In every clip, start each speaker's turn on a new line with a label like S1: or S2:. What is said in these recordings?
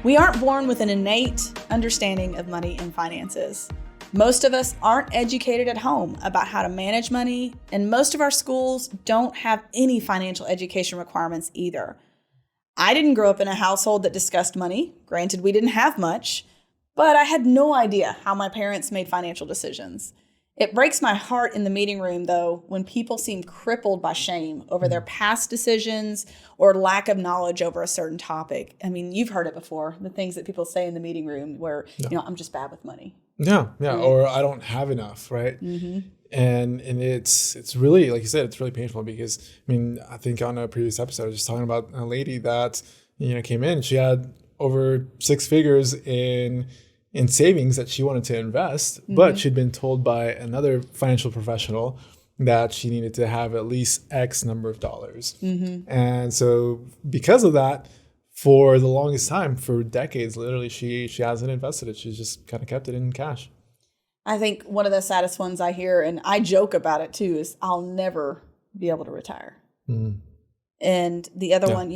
S1: We aren't born with an innate understanding of money and finances. Most of us aren't educated at home about how to manage money, and most of our schools don't have any financial education requirements either. I didn't grow up in a household that discussed money. Granted, we didn't have much, but I had no idea how my parents made financial decisions. It breaks my heart in the meeting room, though, when people seem crippled by shame over their past decisions or lack of knowledge over a certain topic. I mean, you've heard it before, the things that people say in the meeting room where, I'm just bad with money.
S2: Yeah. Or I don't have enough, right?
S1: Mm-hmm.
S2: And it's really, like you said, it's really painful because, I think on a previous episode, I was just talking about a lady that, came in. She had over 6 figures in savings that she wanted to invest, but she'd been told by another financial professional that she needed to have at least X number of dollars. And so because of that, for the longest time, for decades, literally, she hasn't invested it. She's just kind of kept it in cash.
S1: I think one of the saddest ones I hear, and I joke about it too, is I'll never be able to retire. And the other one,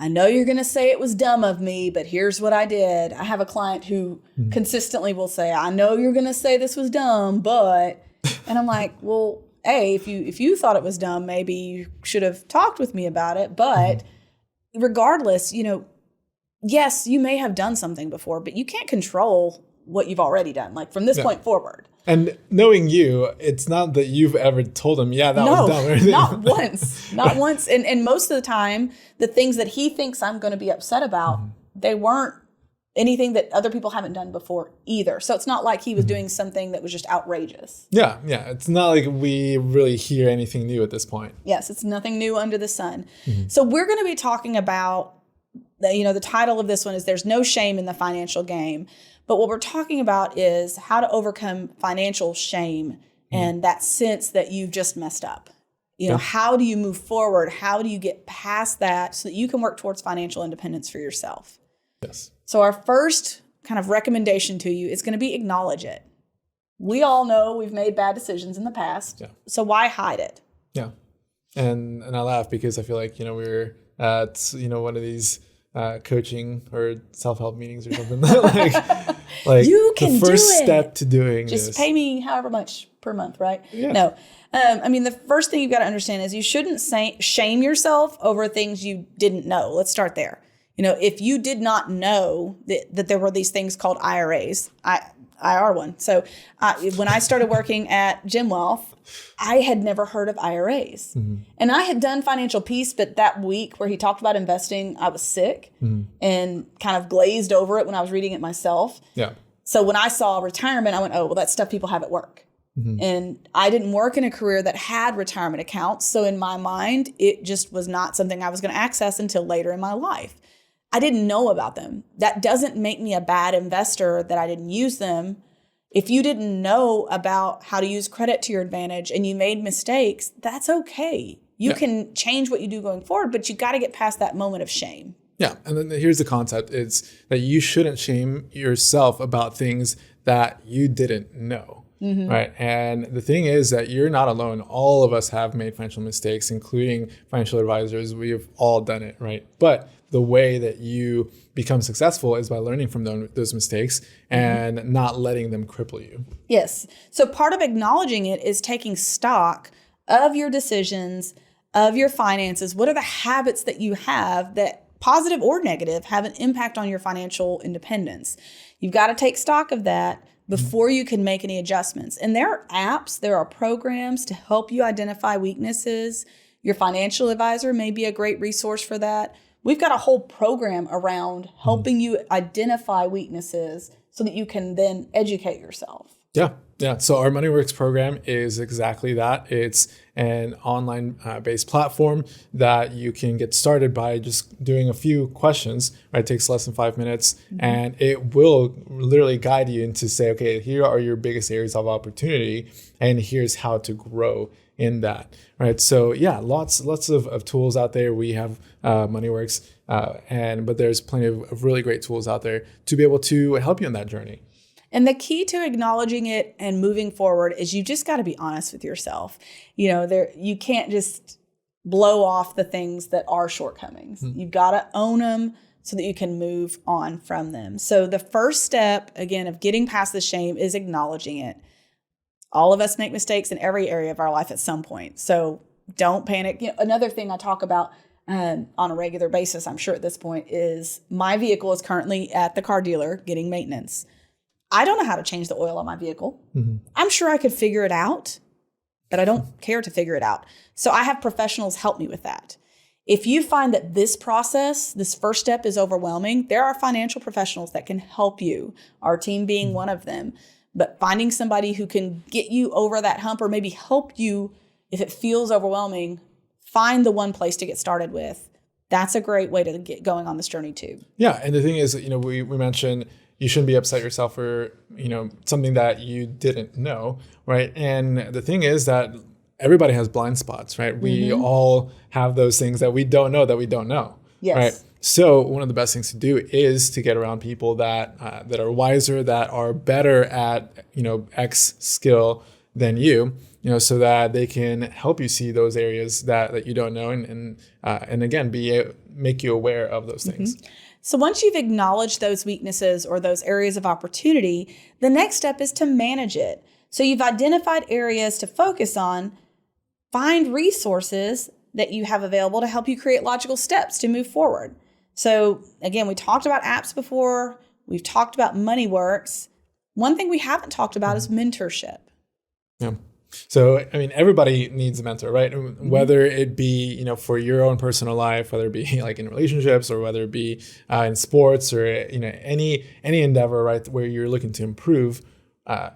S1: I know you're going to say it was dumb of me, but here's what I did. I have a client who consistently will say, I know you're going to say this was dumb, but, and I'm like, well, hey, if you thought it was dumb, maybe you should have talked with me about it. But regardless, yes, you may have done something before, but you can't control what you've already done, like from this point forward.
S2: And knowing you, it's not that you've ever told him, that was dumb or anything.
S1: Not once. And most of the time, the things that he thinks I'm going to be upset about, they weren't anything that other people haven't done before either. So it's not like he was doing something that was just outrageous. Yeah.
S2: It's not like we really hear anything new at this point.
S1: Yes, it's nothing new under the sun. So we're going to be talking about, the title of this one is There's No Shame in the Financial Game. But what we're talking about is how to overcome financial shame and that sense that you've just messed up. How do you move forward? How do you get past that so that you can work towards financial independence for yourself?
S2: Yes.
S1: So our first kind of recommendation to you is going to be acknowledge it. We all know we've made bad decisions in the past. So why hide it?
S2: Yeah. And I laugh because I feel like, we were at, one of these coaching or self-help meetings or something. like
S1: you can
S2: the first
S1: do it.
S2: step to doing
S1: just
S2: this.
S1: Pay me however much per month, right?
S2: Yeah.
S1: No. The first thing you've got to understand is you shouldn't shame yourself over things you didn't know. Let's start there. If you did not know that there were these things called IRAs, I are one. So when I started working at Gem Wealth, I had never heard of IRAs. And I had done Financial Peace, but that week where he talked about investing, I was sick and kind of glazed over it when I was reading it myself.
S2: Yeah.
S1: So when I saw retirement, I went, oh, well, that's stuff people have at work. And I didn't work in a career that had retirement accounts. So in my mind, it just was not something I was going to access until later in my life. I didn't know about them. That doesn't make me a bad investor that I didn't use them. If you didn't know about how to use credit to your advantage and you made mistakes, that's okay. You can change what you do going forward, but you got to get past that moment of shame.
S2: Yeah. And then here's the concept. It's that you shouldn't shame yourself about things that you didn't know. Right. And the thing is that you're not alone. All of us have made financial mistakes, including financial advisors. We've all done it. Right. But the way that you become successful is by learning from those mistakes and not letting them cripple you.
S1: Yes. So part of acknowledging it is taking stock of your decisions, of your finances. What are the habits that you have that, positive or negative, have an impact on your financial independence? You've got to take stock of that before you can make any adjustments. And there are apps, there are programs to help you identify weaknesses. Your financial advisor may be a great resource for that. We've got a whole program around helping you identify weaknesses so that you can then educate yourself.
S2: Yeah. So our MoneyWorks program is exactly that. It's an online based platform that you can get started by just doing a few questions. Right? It takes less than 5 minutes and it will literally guide you into say, okay, here are your biggest areas of opportunity and here's how to grow in that. Right. So yeah, lots of tools out there. We have MoneyWorks but there's plenty of really great tools out there to be able to help you on that journey.
S1: And the key to acknowledging it and moving forward is you just got to be honest with yourself. You can't just blow off the things that are shortcomings. You've got to own them, so that you can move on from them. So the first step, again, of getting past the shame is acknowledging it. All of us make mistakes in every area of our life at some point. So don't panic. Another thing I talk about on a regular basis, I'm sure at this point, is my vehicle is currently at the car dealer getting maintenance. I don't know how to change the oil on my vehicle. I'm sure I could figure it out, but I don't care to figure it out. So I have professionals help me with that. If you find that this process, this first step is overwhelming, there are financial professionals that can help you, our team being one of them. But finding somebody who can get you over that hump or maybe help you if it feels overwhelming, find the one place to get started with. That's a great way to get going on this journey too.
S2: Yeah. And the thing is, we mentioned you shouldn't be upset yourself for, something that you didn't know, right? And the thing is that everybody has blind spots, right? We all have those things that we don't know,
S1: Yes.
S2: Right? So one of the best things to do is to get around people that are wiser, that are better at, X skill than you, so that they can help you see those areas that you don't know and again, make you aware of those things.
S1: So once you've acknowledged those weaknesses or those areas of opportunity, the next step is to manage it. So you've identified areas to focus on, find resources that you have available to help you create logical steps to move forward. So again, we talked about apps before, we've talked about MoneyWorks. One thing we haven't talked about is mentorship.
S2: Yeah. So, everybody needs a mentor, right? Whether it be, for your own personal life, whether it be like in relationships or whether it be in sports or, any endeavor, right, where you're looking to improve,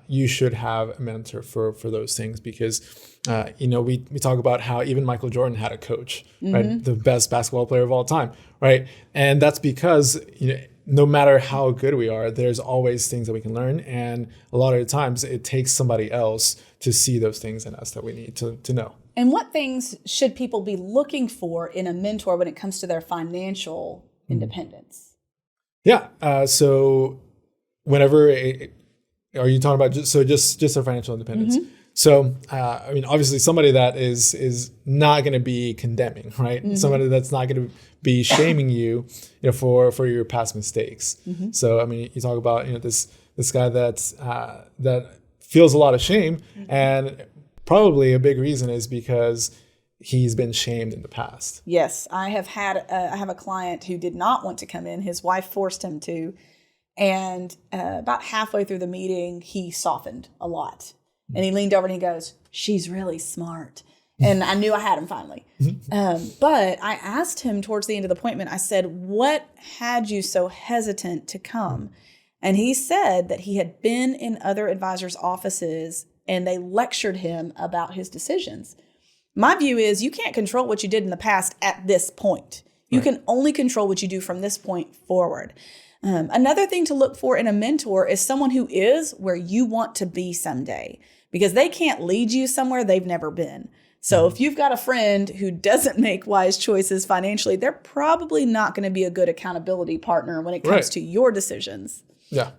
S2: you should have a mentor for those things because, we talk about how even Michael Jordan had a coach, right? The best basketball player of all time, right? And that's because, no matter how good we are, there's always things that we can learn. And a lot of the times it takes somebody else to see those things in us that we need to know.
S1: And what things should people be looking for in a mentor when it comes to their financial independence?
S2: Yeah. So whenever, are you talking about just their financial independence? So, obviously somebody that is not going to be condemning, right? Somebody that's not going to be shaming you, for your past mistakes. So, you talk about, this guy that feels a lot of shame, and probably a big reason is because he's been shamed in the past.
S1: Yes, I have a client who did not want to come in. His wife forced him to, and about halfway through the meeting, he softened a lot. And he leaned over and he goes, "She's really smart." And I knew I had him finally. But I asked him towards the end of the appointment, I said, "What had you so hesitant to come?" And he said that he had been in other advisors' offices and they lectured him about his decisions. My view is you can't control what you did in the past at this point. You can only control what you do from this point forward. Another thing to look for in a mentor is someone who is where you want to be someday, because they can't lead you somewhere they've never been. So if you've got a friend who doesn't make wise choices financially, they're probably not going to be a good accountability partner when it comes to your decisions.
S2: Yeah,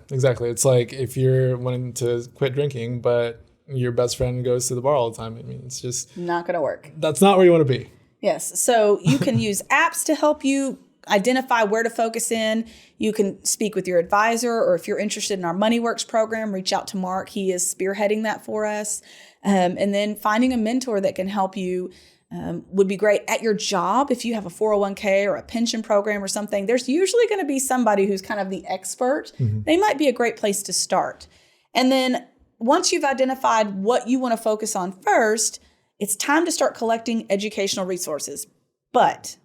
S2: exactly. It's like if you're wanting to quit drinking, but your best friend goes to the bar all the time. It's just
S1: not going to work.
S2: That's not where you want to be.
S1: Yes. So you can use apps to help you identify where to focus in. You can speak with your advisor, or if you're interested in our MoneyWorks program, reach out to Mark. He is spearheading that for us. And then finding a mentor that can help you would be great. At your job, if you have a 401k or a pension program or something, there's usually going to be somebody who's kind of the expert. They might be a great place to start. And then once you've identified what you want to focus on first, it's time to start collecting educational resources. But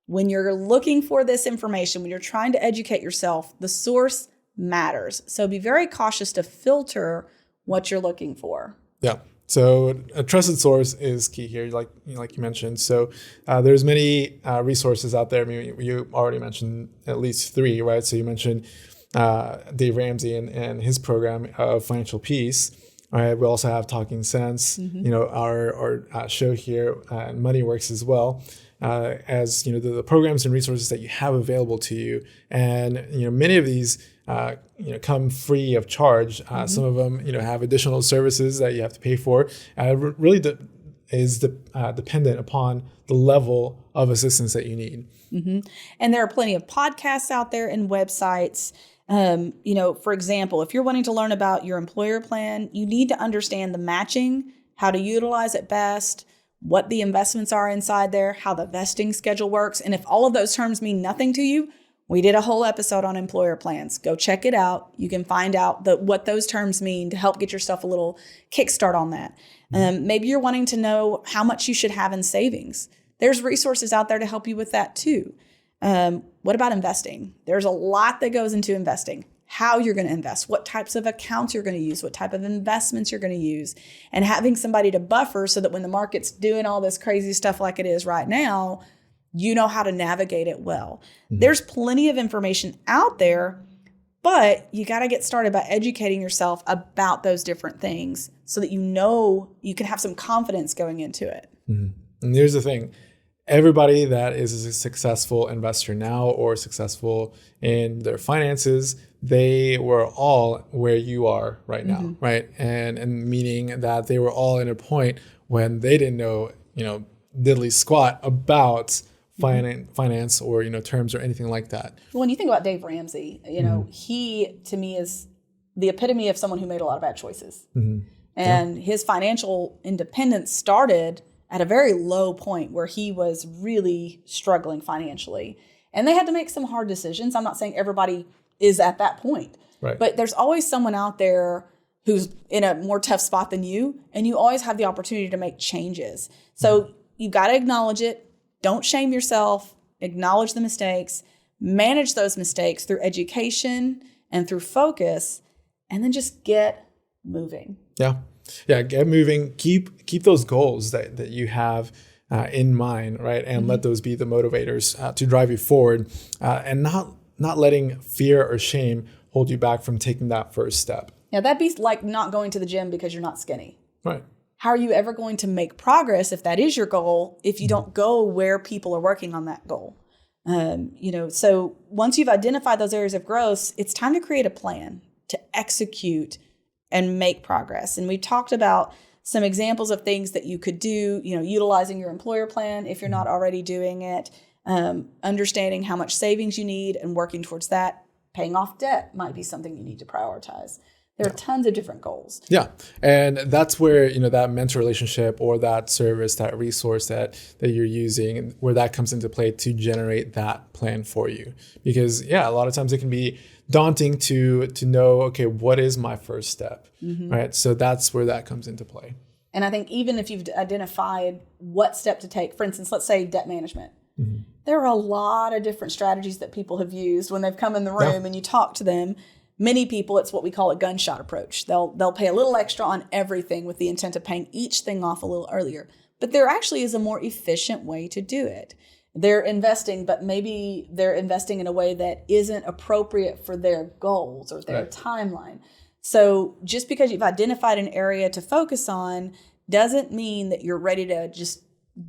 S1: when you're looking for this information, when you're trying to educate yourself, the source matters. So be very cautious to filter what you're looking for.
S2: Yeah. So a trusted source is key here, like you mentioned. So there's many resources out there. You already mentioned at least 3, right? So you mentioned Dave Ramsey and his program of Financial Peace. All right. We also have Talking Sense, our show here, and MoneyWorks as well. As the programs and resources that you have available to you, and many of these come free of charge. Some of them have additional services that you have to pay for. is dependent upon the level of assistance that you need.
S1: And there are plenty of podcasts out there and websites. For example, if you're wanting to learn about your employer plan, you need to understand the matching, how to utilize it best, what the investments are inside there, how the vesting schedule works. And if all of those terms mean nothing to you, we did a whole episode on employer plans. Go check it out. You can find out what those terms mean to help get yourself a little kickstart on that. Maybe you're wanting to know how much you should have in savings. There's resources out there to help you with that too. What about investing? There's a lot that goes into investing. How you're going to invest, what types of accounts you're going to use, what type of investments you're going to use, and having somebody to buffer so that when the market's doing all this crazy stuff like it is right now, you know how to navigate it well. There's plenty of information out there, but you got to get started by educating yourself about those different things so that you know you can have some confidence going into it.
S2: And here's the thing. Everybody that is a successful investor now or successful in their finances, they were all where you are right now, right? And meaning that they were all in a point when they didn't know, diddly squat about finance or, terms or anything like that.
S1: When you think about Dave Ramsey, he to me is the epitome of someone who made a lot of bad choices. And his financial independence started at a very low point where he was really struggling financially. And they had to make some hard decisions. I'm not saying everybody is at that point,
S2: right,
S1: but there's always someone out there who's in a more tough spot than you, and you always have the opportunity to make changes. So you got to acknowledge it. Don't shame yourself. Acknowledge the mistakes. Manage those mistakes through education and through focus, and then just get moving.
S2: Yeah, get moving. Keep those goals that you have in mind, right? And let those be the motivators to drive you forward, and not letting fear or shame hold you back from taking that first step.
S1: Yeah, that'd be like not going to the gym because you're not skinny.
S2: Right.
S1: How are you ever going to make progress if that is your goal, if you don't go where people are working on that goal? So once you've identified those areas of growth, it's time to create a plan to execute and make progress. And we talked about some examples of things that you could do, utilizing your employer plan if you're not already doing it, understanding how much savings you need and working towards that. Paying off debt might be something you need to prioritize. There are tons of different goals.
S2: Yeah. And that's where, that mentor relationship or that service, that resource that you're using, where that comes into play to generate that plan for you. Because a lot of times it can be daunting to know, okay, what is my first step, right? So that's where that comes into play.
S1: And I think even if you've identified what step to take, for instance, let's say debt management, there are a lot of different strategies that people have used when they've come in the room and you talk to them. Many people, it's what we call a gunshot approach. They'll pay a little extra on everything with the intent of paying each thing off a little earlier. But there actually is a more efficient way to do it. They're investing, but maybe they're investing in a way that isn't appropriate for their goals or their timeline. So just because you've identified an area to focus on doesn't mean that you're ready to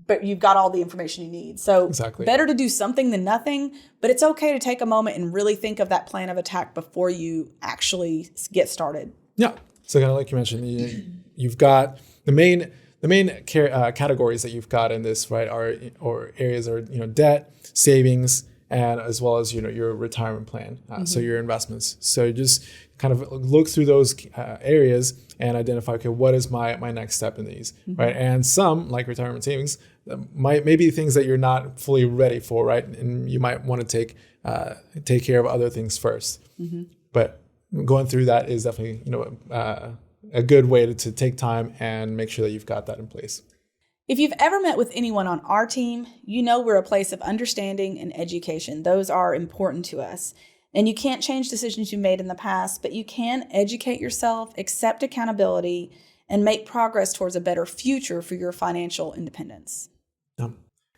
S1: but you've got all the information you need. So better to do something than nothing, but it's okay to take a moment and really think of that plan of attack before you actually get started.
S2: Yeah. So kind of like you mentioned, you've got the main categories that you've got in this, right, or areas are, debt, savings, and as well as, your retirement plan. So your investments. So just kind of look through those areas and identify, okay, what is my next step in these, right? And some, like retirement savings, may be things that you're not fully ready for, right? And you might want to take care of other things first. But going through that is definitely, a good way to take time and make sure that you've got that in place.
S1: If you've ever met with anyone on our team, we're a place of understanding and education. Those are important to us. And you can't change decisions you made in the past, but you can educate yourself, accept accountability, and make progress towards a better future for your financial independence.
S2: And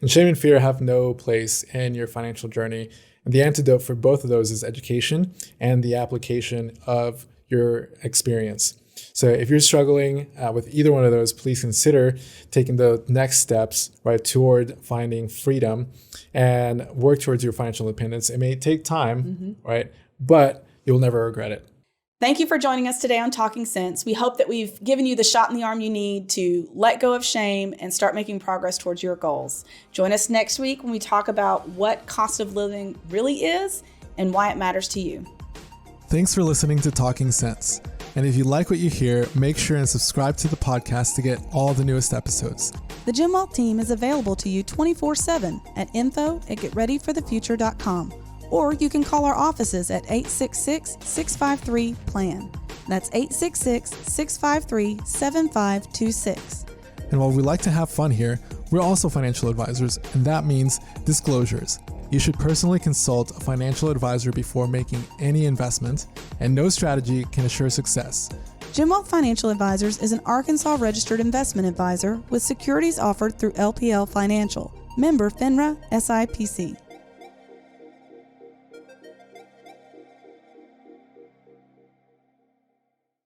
S2: shame and fear have no place in your financial journey. And the antidote for both of those is education and the application of your experience. So if you're struggling with either one of those, please consider taking the next steps, right, toward finding freedom and work towards your financial independence. It may take time, right, but you'll never regret it.
S1: Thank you for joining us today on Talking Sense. We hope that we've given you the shot in the arm you need to let go of shame and start making progress towards your goals. Join us next week when we talk about what cost of living really is and why it matters to you.
S2: Thanks for listening to Talking Sense. And if you like what you hear, make sure and subscribe to the podcast to get all the newest episodes.
S1: The Jim Walt team is available to you 24/7 at info@getreadyforthefuture.com. Or you can call our offices at 866-653-PLAN. That's 866-653-7526.
S2: And while we like to have fun here, we're also financial advisors, and that means disclosures. You should personally consult a financial advisor before making any investment, and no strategy can assure success.
S1: Jim Walt Financial Advisors is an Arkansas registered investment advisor with securities offered through LPL Financial, member FINRA SIPC.